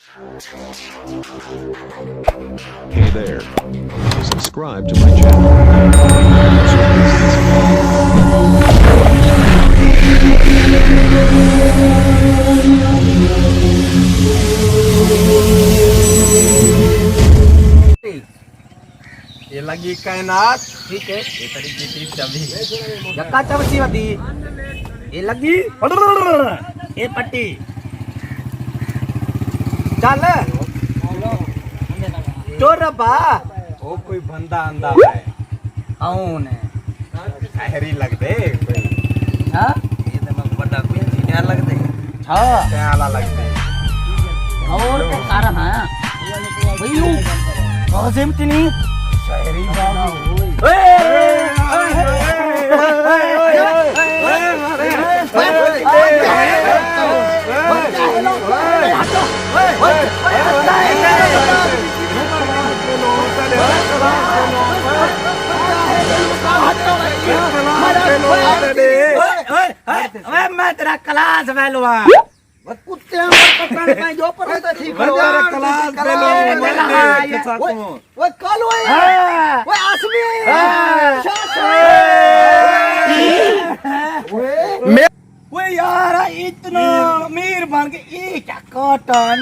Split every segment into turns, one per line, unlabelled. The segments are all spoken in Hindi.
Hey there. Subscribe to my channel.
ये लगी कायनात
ठीक है
ये तरीके की चाबी
धक्का चमची होती ये लगी ये पट्टी चल चोर रब्बा
वो कोई बंदा अंदा है
कौन है
शहरी लग दे कोई
हाँ
ये तो मैं बड़ा कोई इंजीनियर लग दे
हाँ
क्या लग दे
और क्या कारण है भैया कौन इतनी
शहरी बाबू
मैं तेरा क्लास फैलवा कुत्ते पकड़ जो पर होता ठीक हो
क्लास फेलो
वो कालो है वो आसमी वो यार इतना अमीर बन के ये क्या कॉटन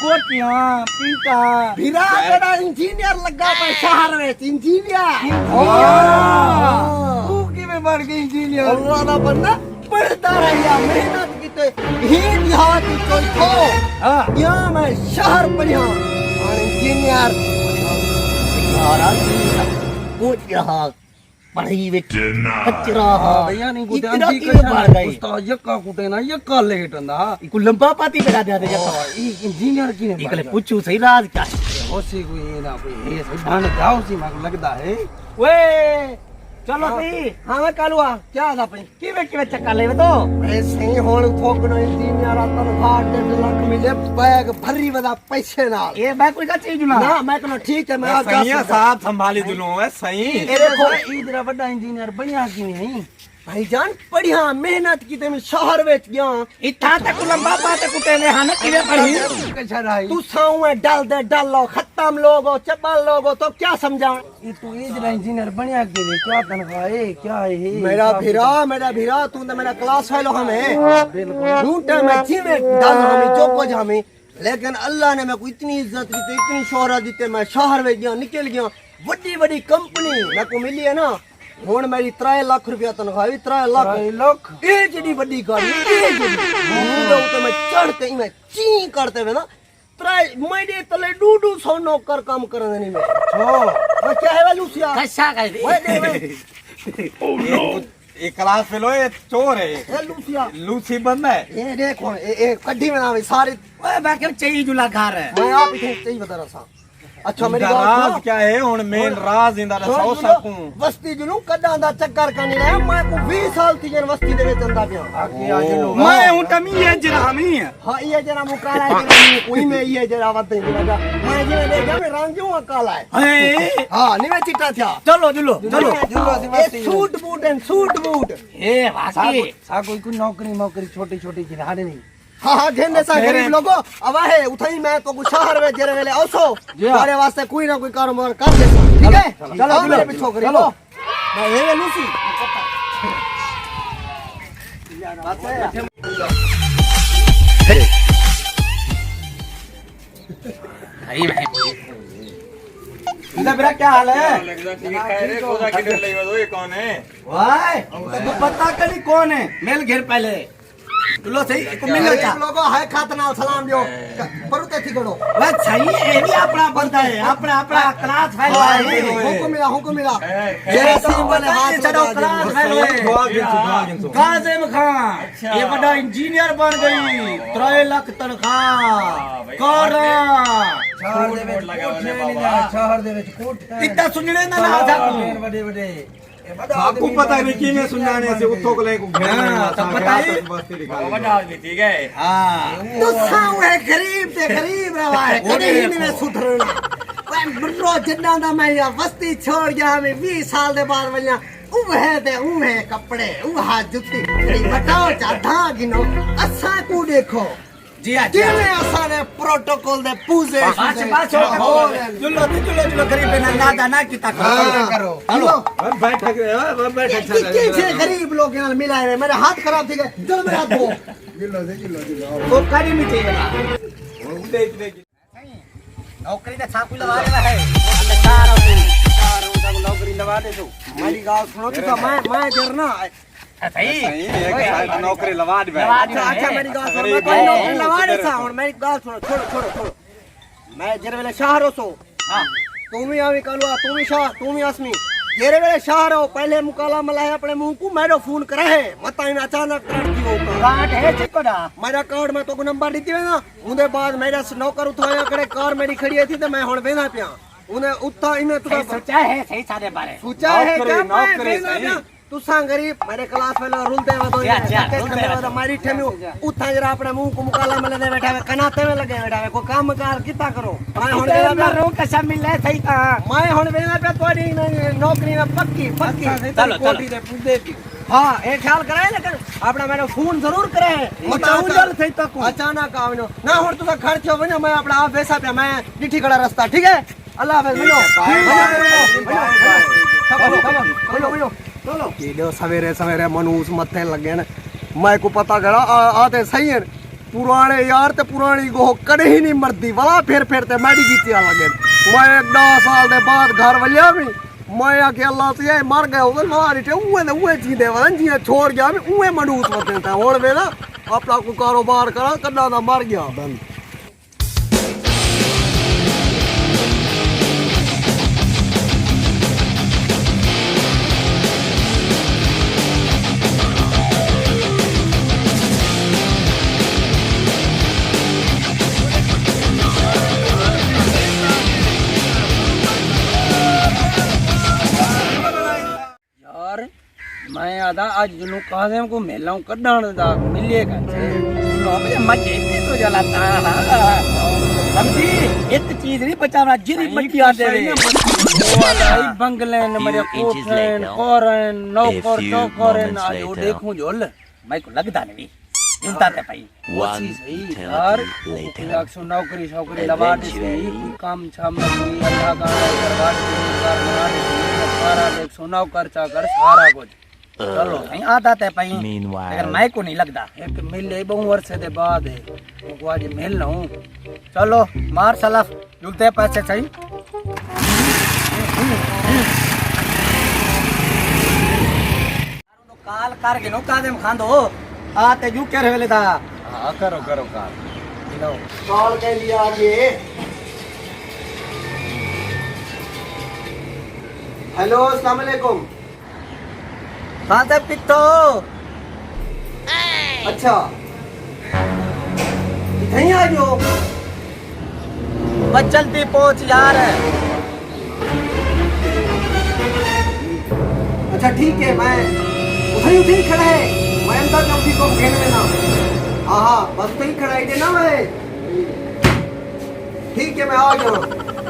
कोटियां पीटा
भिरा बड़ा इंजीनियर लगा पर शहर में इंजीनियर
तू किਵੇਂ बन गई इंजीनियर
अल्लाह ना बंदा पढ़ता रहा मेहनत की तो ही यहाँ की कोई थो यहाँ मैं शहर पढ़िया और इंजीनियर वो यहाँ पढ़ी वे कचरा
भैया नहीं कुटे
इतना
अंजी
क्यों मार गई
उस्ताद यक्का कुटे ना यक्का लेट अंदा
इको लंबा पाती बेटा दे दे
ई इंजीनियर की ने
इकले पूछू सही राज क्या
होसी कोई ना कोई ये सही बन जाओ सी मग लगदा है
वे चलो सही
हाँ मैं कालुआ क्या था भाई
किवे चक्कर लेवे तो
ऐसे ही होड़ थोकनो इंजीनियर तनख्वाह 1.5 लाख मिले बैग भरी बदा पैसे ना
ये मैं कोई का चीज ना
ना मैं कहना ठीक है मैं आज
सही है साहब संभाली दुनो है सही
ये देखो ई जरा बड़ा इंजीनियर बढ़िया की नहीं
भाईजान बढ़िया मेहनत की ते शहर वेच गया
इथा तक लंबा पाते कुटे ने हन किवे पढ़ी
कैसा रहा
तू साऊ में डाल दे डाल लो खत्म लोगो चबल लोगो तो क्या समझा
ये तू ये जरा इंजीनियर बढ़िया की नहीं क्या तनख्वाह है क्या है
मेरा भीरा तू तो मेरा क्लास फेलो हमें
बिल्कुल
झूठे में जीवे डाल हमें जो कुछ हमें लेकिन अल्लाह ने मेरे को इतनी इज्जत दी इतनी शोहरत दी मैं शहर में गया निकल गया बड़ी बड़ी कंपनी मेरे को मिली है ना हुन मेरी 3 लाख रुपया तनख्वाह 3 लाख
लोग
ये जड़ी बड़ी गाड़ी ये जड़ी तो मैं चढ़ते ही मैं ची करते हुए ना 3 महीने तले 200 नौकर काम करने नहीं मैं मैं क्या है लूसिया
कैसा कर दे
ये क्लास फेलो ये चोर है
ए लूसिया
लूसी बंदा है
ये देखो ये कड्डी में ना सारी
ओए बाकी चाहिए जुला घर है
मैं आप इतने चाहिए बता रहा था अच्छा मेरी
इनका
बात
राज
सुनो।
क्या है उन मेन राज इंदा
सुनो,
सौ
सुनो,
सकूं
बस्ती जुनू कदा दा चक्कर करने रहा मैं को 20 साल थी जन बस्ती दे चंदा पिया
आके आज लोग
मैं हूं तमी ये जरा हमी
हां ये जरा मुकाला है कोई में ये जरा बात नहीं लगा मैं जे देखा मैं रंजू काला है
ए
हां नहीं मैं चिट्टा था
चलो चलो चलो
ये सूट बूट
ए वाकी
सा कोई नौकरी छोटी छोटी की हाड़े नहीं
हाँ घेने सा गरीब लोगो अब है उठाई मैं तो कुछ शहर में जेरे वेले औसो तुम्हारे वास्ते कोई ना कोई कारोबार कर दे ठीक है चलो मेरे पीछे करी चलो मैं ये लूसी
भाई भाई इधर मेरा क्या हाल है
ये कौन है
वाई तो पता करी कौन है मेल घेर पहले तुलो सही को मिलो चा
लोगो है खातना सलाम दियो परुते थी करो
वे सही है भी अपना बनता है अपना क्लास फाइल है
हुकुम मिला
जैसे बोले हाथ चढ़ो क्लास फाइल है काजिम खान ये बड़ा इंजीनियर बन गई 3 लाख तनख्वाह कर
शहर दे विच कोट
इतना सुनने ना ना सकूं
बड़े बड़े
आपको पता नहीं कि मैं सुनाने से उत्तो को लेको
तब बताइए
बड़ा आदमी ठीक है
हां
तो साऊ है गरीब से गरीब रहा है कभी नहीं मैं सुधरना मैं बरो जिन्ना दा मैं या बस्ती छोड़ गया मैं 20 साल दे बाद वल्या उहे कपड़े उहा जुत्ती बताओ चाधा गिनो असा को देखो
जी हाँ, जी हाँ।
किने असाने प्रोटोकॉल दे पूजे
बस जुल्लो गरीब ने नादा ना किता करो
हेलो
बैठक
किसे गरीब लोग नाल मिलाए रे मेरे हाथ खराब थी गए चल मेरा हाथ धो
वो करी नहीं चाहिए ना नौकरी तो छापू लगा रहा है नौकरी लगा दे तो
मेरी गाल सुनो तो मैं देर ना
सही नौकरी लवा दे
अच्छा मेरी गाल सुनो मैं कोई नौकरी लगा दे सा हुन मेरी गाल सुनो छोड़ो मैं जेरे वेले शहर हो सो
हां
तू भी आवी कालवा तू भी शाह तू भी असमी जेरे वेले शहर हो पहले मुकाला मलाए अपने मुंह को मेरो फोन करे है मता इन अचानक करंट की हो
काट है देखो ना
मेरा कार्ड में तो को नंबर दी थी ना उनके बाद मेरा नौकर उठाया करे कार मेरी खड़ी थी तो मैं हुन वेना पिया उन्हें उठा इने तुरा
सोचा है सही सारे बारे
सोचा है क्या मैं तुसा गरीब मेरे क्लास में रुलते हुए तो मारी ठेमी उठा जरा अपने मुंह को मुकाला में लगे बैठा है कनाते में लगे बैठा है को काम कार कितना करो मैं हुन वेला
रो कैसा मिल रहा है सही कहा
मैं हुन वेला पे तोड़ी नौकरी में पक्की
चलो
कोठी दे पूछे की हां एक ख्याल कराए लेकिन अपना मेरा फोन जरूर करे
उजल सही तक
अचानक आवनो ना हुन तुसा खर्च हो ना मैं अपना आप वैसा पे मैं डिठी खड़ा रास्ता ठीक है अल्लाह हाफिज मिलो चलो ये सवेरे सवेरे मनूस मथे लगे न मैं को पता करा आते सही है पुराने यार ते पुरानी गो कदे ही नहीं मरती वाला फिर ते मैडी जीतिया लगे मैं 10 साल दे बाद घर वलिया भी मैं आके अल्लाह से मर गए उधर मारी टे उए जीदे वन जी छोड़ गया मैं उए मनूस मथे ता होड़ वेला अपना को कारोबार करा कदा दा मर गया बंद
मैं आदा आज जुनू काज़म को मेलाऊं कड्डाण दा मिले कंसे नो मुझे मजे में तो जलाता समझी एक चीज नहीं बचाना जिरी मट्टी आ दे वाला बंगले न मेरे कोठन कोरन नौकर चौकरन आज वो देखूं जोल मैं को लगदा नहीं चिंता ते भाई वो चीज सही यार लाखों नौकरी शौकरी लगा दे कोई काम छाम नहीं अल्लाह का दरबार कार बना दे सारा देख सोना खर्चा कर सारा कुछ चलो नहीं आता ते भाई अगर मैं को नहीं लगता एक मिले बहु वर्ष दे बाद है को आज मिल ना हूं चलो मार सलाफ जुलते पैसे सही
काल कर के नो कादम खांदो आते यू कर वेले था
हां करो काल
लो
कॉल के लिए आगे हेलो अस्सलाम वालेकुम
कहां से पिट्ठो
अच्छा इधर आ जाओ
बस जल्दी पहुंच यार
अच्छा ठीक है मैं उधर खड़ा है मैं अंदर नौकरी को खेल में ना हाँ बस पे ही खड़ा है ना मैं ठीक है मैं आ गया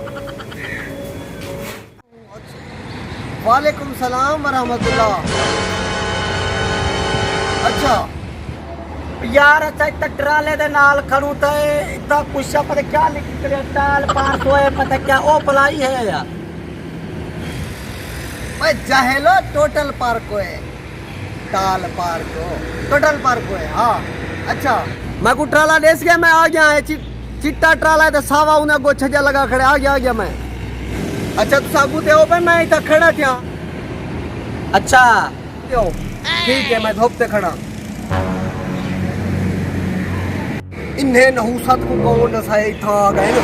वालेकुम सलाम वरहमतुल्लाह अच्छा
यार अच्छा तक ट्राले दे नाल खड़ू थे इतना कुछ पता क्या लिख के टाल पार सोए पता क्या ओ भलाई है यार
मैं जहेलो टोटल पार्क है टाल पार्क टोटल पार्क है हाँ अच्छा मैं को ट्राला देश गया मैं आ गया है चिट्टा ट्राला है तो सावा उन्हें गो छजा लगा खड़े आ गया मैं अच्छा तो साबू ते हो पे मैं इधर खड़ा था
अच्छा
ठीक है मैं धोपते खड़ा इन्हें नहुसत को कौन सही था गए ना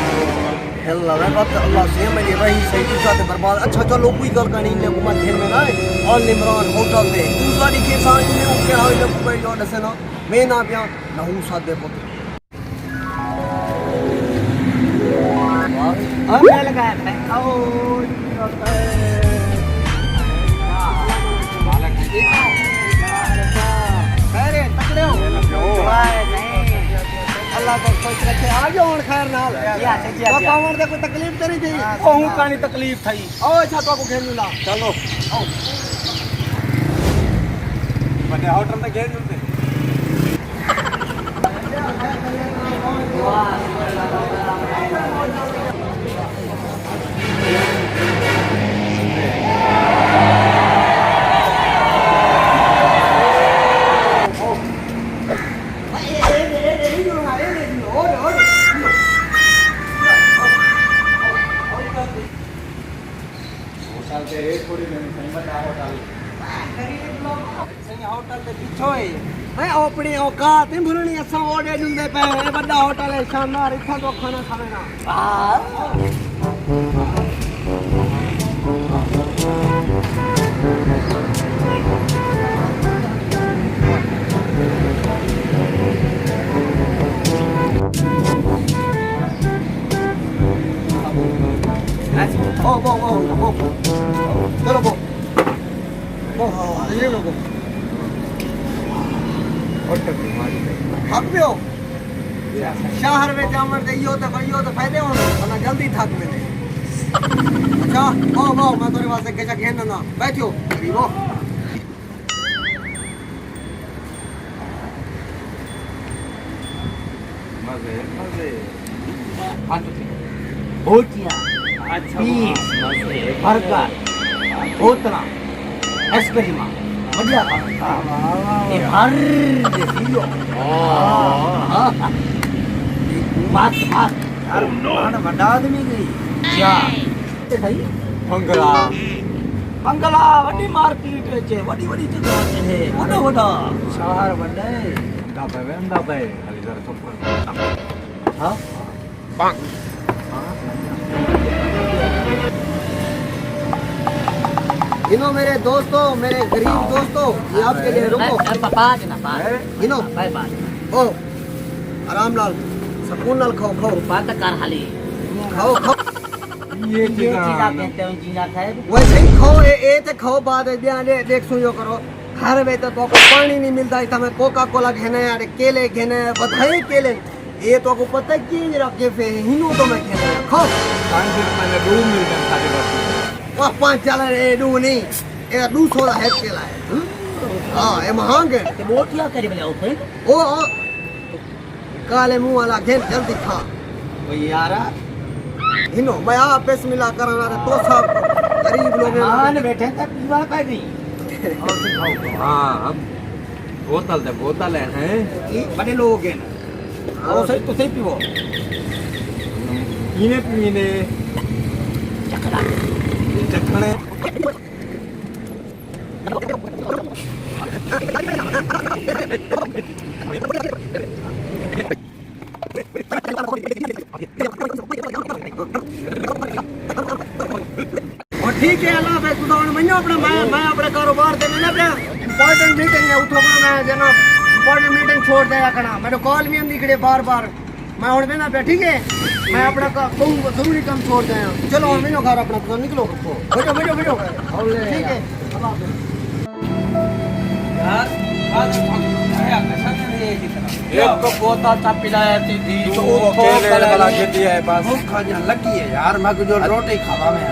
अल्लाह मैं बात अल्लाह से मेरी रही सही की साथ बर्बाद अच्छा चलो कोई गल करनी ने को मत खेल में ना ऑल इमरान होटल दे दूसरा दी के साथ ने ओ क्या होइले को कोई जोड़ से ना मैं ना पिया नहुसत दे पुत्र
अब क्या लगा है
अरे तकड़े हो अल्लाह को कोई रखे आ गयो और खैर नाल तो पावन दे कोई तकलीफ तो नहीं थी
कहूं कानी तकलीफ थई
ओ अच्छा तो को खेल मिला चलो आओ
बने होटल में घेर जुलते
मैं अपनी औकात नहीं भूलनी असा ऑर्डर जुंदे पे ये बड़ा होटल है शानदार इतना तो खाना खाना ओ चलो ये लोगो थक पियो शहर में जामन दे यो तो फायदे हो वरना जल्दी थक में दे अच्छा वो मैं तेरे वास्ते के घेन ना बैठो वो
मजे मजे
भोटिया पीस बर्गर बोतला आइसक्रीम बढ़िया ये हर देखियो बात यार मान बड़ा आदमी गई क्या ते भाई
बंगला
बंगला वडी मार्केट चे वडी जगह है वडा शहर वडे
दा पे खाली जरा चुप
हां
इनो मेरे दोस्तों मेरे गरीब दोस्तों ये आपके लिए रुको इनो
बाय बाय
ओ आराम लाल सुकून नाल खाओ
बात कर हाली
खाओ
ये
चीज आप कहते हो जीना खाए
वैसे ही खाओ ए ते खाओ बाद ध्यान देख सुनियो करो घर में तो पानी नहीं मिलता है हमें कोका कोला घेने यार केले घेने बधाई केले ये तो आपको पता है कि रखे फिर हिनू तो मैं घेने खाओ
5 रुपए में रूम मिलता है खाली बस
वाह 5 चला रे डू नहीं ये 200 है केला है हां ये महंग है
ते बोटिया करी बले ओपन
ओ काले मुंह वाला घेन जल्दी खा
ओ यारा
हिनो मैं आप बिस्मिल्लाह कराना रे तो सब गरीब लोग
मान बैठे त पीवा पै गई और से खाओ
हां हम बोतल है
बड़े लोग हैं और सही तो सही पीवो
पीने
चकरा
चखने
और ठीक है अल्लाह हाफिज़ खुदा ने मन्नो अपना मैं अपने कारोबार देने ना पे इंपॉर्टेंट मीटिंग है उठो ना मैं जना इंपॉर्टेंट मीटिंग छोड़ दिया करना मेरे कॉल भी आंदी खड़े बार मैं हुन में ना पे ठीक है मैं अपना जरूरी काम छोड़ दिया चलो हुन में घर अपना तो निकलो बैठो ठीक है
यार एक तो बोतल चा पिलाया थी
तो केले वाला खेती है बस
भूख लगी है यार मैं जो रोटी खावा में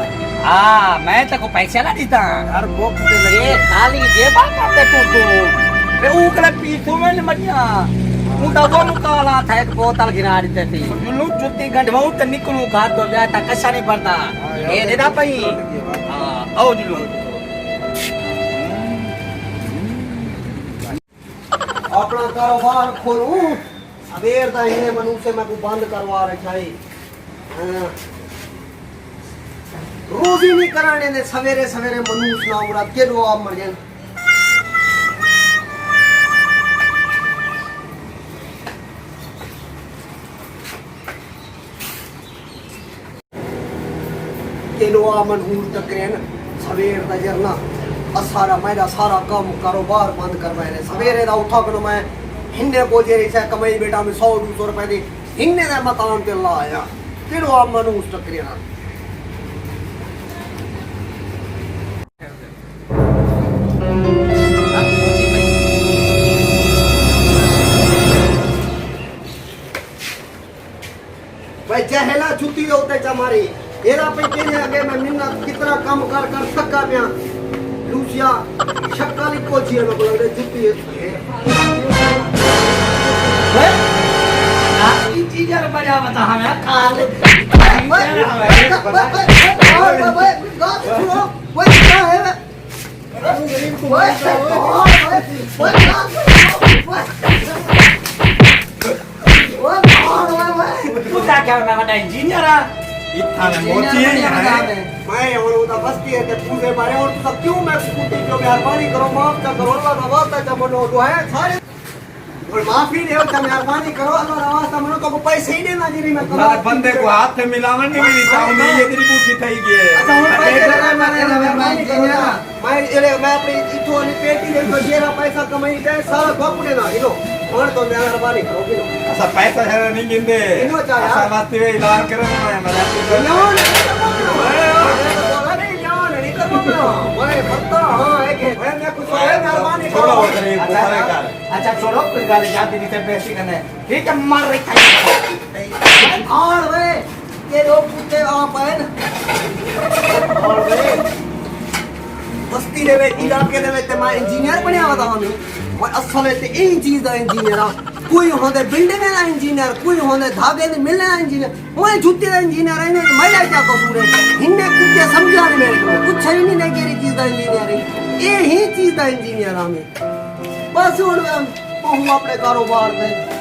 हाँ मैं तेको पैसे ना देता
यार भूख ते लगी
ये खाली जेबा करते तू रे उकला पीछू में मटिया मुंडा वो मुकाला था एक बोतल गिरा देते थी जुलू जुत्ती गंड वो तो निकलू खा तो जा ता कशा नहीं पड़ता ये देदा पई हां आओ जुलू
अपना कारोबार खोलूं अबेर दा इने मनु से मैं को बंद करवा रखा है रोज ही नहीं कराने ने सवेरे मनुष्य ना उड़ा के रो आप मर जाए के लो आ मनहूर तकरेन सवेर दा जरना सारा मेरा सारा काम कारोबार बंद करवाए ने सवेरे दा उठा के मैं हिन्ने को जेरी से कमाई बेटा में 100-200 रुपए दी हिन्ने ने मकान ते ला आया केड़ो आ मनहूर तकरेन भाई जहला छुट्टी होते चमारी एरा पे केने आगे मैं मिन्ना कितना काम कर थका पिया लूसिया शक्काली कोची में बोले छुट्टी है
इंजीनियर बजा बता हमें काल तू क्या क्या मैं बड़ा इंजीनियर है
इतना ने मोची है
मैं और उदा बस्ती है ते पूरे बारे और सब क्यों मैं स्कूटी जो मेहरबानी करो माफ का करो अल्लाह का वास्ता जमनो तो है सारे और माफी दे तो मेहरबानी करो अल्लाह का वास्ता मनो को पैसे ही देना जी मैं करो
मारे बंदे को हाथ में मिलावन नहीं मिली चाहूं नहीं ये तेरी पूछी थई गई
अच्छा हूं पैसे मैंने मेहरबानी करो ना मैं अपनी इथो ने पेटी दे तो जेरा पैसा कमाई दे सारा बापू ने ना इलो और तो मेहरबानी करो किलो
ऐसा पैसा है नहीं गिंदे
इनो चाहे
ऐसा बात वे ऐलान करे ना मैं छोड़ो करे बुखारे का
अच्छा छोड़ो कोई गाली जाती नहीं से बेइज्जती करने ठीक है मार रही खाई
और वे ये लोग कुत्ते आप है ना और वे बस्ती दे वे इलाके दे वे ते मैं इंजीनियर बनया हुआ था मैं असल ते ई चीज दा इंजीनियर आ कोई होंदे बिल्डिंग दा इंजीनियर कोई होंदे धागे दे मिलने दा इंजीनियर मैं जूते दा इंजीनियर है महिला क्या कसूर है इनने कुत्ते समझा नहीं मेरे को कुछ है नहीं नहीं केरी चीज दा इंजीनियर है ये ही चीज दा इंजीनियर आ मैं बस हुन मैं अपने कारोबार में